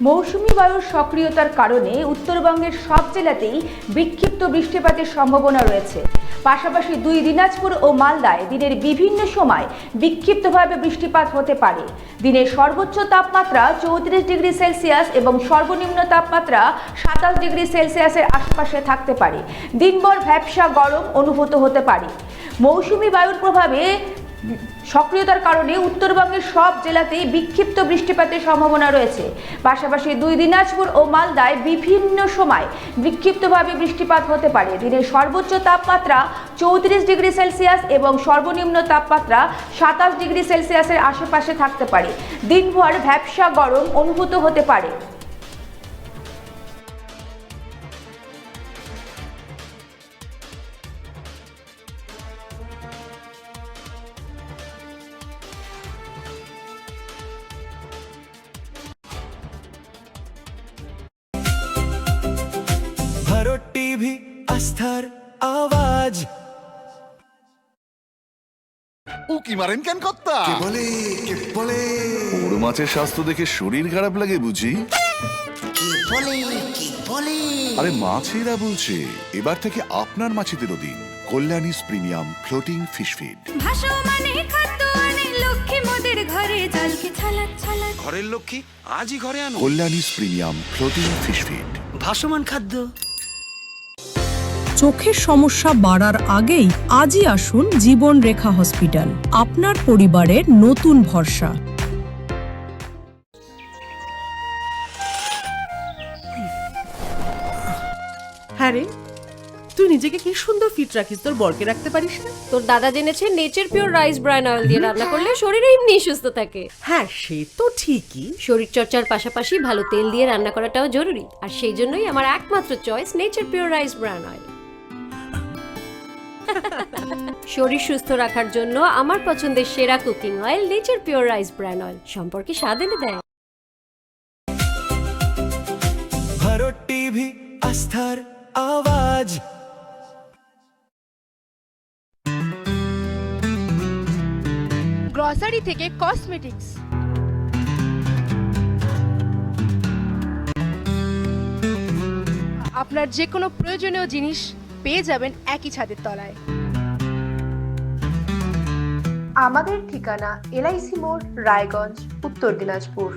মৌসুমী বায়ুর সক্রিয়তার কারণে উত্তরবঙ্গের সব জেলাতেই বিক্ষিপ্ত বৃষ্টিপাতের সম্ভাবনা রয়েছে। পাশাপাশি দিনাজপুর ও মালদায় দিনের বিভিন্ন সময় বিক্ষিপ্তভাবে বৃষ্টিপাত হতে পারে। দিনের সর্বোচ্চ তাপমাত্রা 34 ডিগ্রি সেলসিয়াস এবং সর্বনিম্ন তাপমাত্রা 27 ডিগ্রি সেলসিয়াসের আশেপাশে থাকতে পারে। দিনভর ভ্যাপসা গরম অনুভূত হতে পারে। মৌসুমী বায়ুর প্রভাবে সক্রিয়তার কারণে উত্তরবঙ্গের সব জেলাতেই বিক্ষিপ্ত বৃষ্টিপাতের সম্ভাবনা রয়েছে। পাশাপাশি দিনাজপুর ও মালদায় বিভিন্ন সময় বিক্ষিপ্তভাবে বৃষ্টিপাত হতে পারে। দিনের সর্বোচ্চ তাপমাত্রা 34 ডিগ্রি সেলসিয়াস এবং সর্বনিম্ন তাপমাত্রা 27 ডিগ্রি সেলসিয়াসের আশেপাশে থাকতে পারে। দিনভর ভ্যাপসা গরম অনুভূত হতে পারে। ভারত টিভি আস্থার আওয়াজ। উকি মারেন কেন কর্তা? কে বলে বড় মাছের স্বাস্থ্য দেখে শরীর খারাপ লাগে বুঝি? কে বলে আরে মাছেরা বলছে এবার থেকে আপনার মাছেদেরও দিন কল্যাণীস প্রিমিয়াম ফ্লোটিং ফিশ ফিড। ঘরের লক্ষ্মী আজই ঘরে আনো। কল্যাণীস প্রিমিয়াম ফ্লোটিং ফিশ ফিড। ভাসমান খাদ্য। চোখের সমস্যা বাড়ার আগেই আজই আসুন জীবন রেখা হসপিটাল, আপনার পরিবারের নতুন ভরসা। হ্যাঁ রে, তুই নিজেকে কি সুন্দর ফিট রাখিস, তোর বরকে রাখতে পারিস না? তোর দাদা জেনেছে nature pure rice bran oil দিয়ে রান্না করলে শরীর এমনি সুস্থ থাকে। হ্যাঁ, সে তো ঠিকই। শরীর চর্চার পাশাপাশি ভালো তেল দিয়ে রান্না করাটাও জরুরি, আর সেই জন্যই আমার একমাত্র choice nature pure rice bran oil. শরীর সুস্থ রাখার জন্য আমার পছন্দের সেরা cooking oil nature pure rice bran oil, সম্পর্কে স্বাদ এনে দেয়। ভারত টিভি আস্থার আওয়াজ। গ্রসারি থেকে কসমেটিক্স, আপনার যে কোনো প্রয়োজনীয় জিনিস পেয়ে যাবেন একই ছাদের তলায়। আমাদের ঠিকানা LIC মোড়, রায়গঞ্জ, উত্তর দিনাজপুর।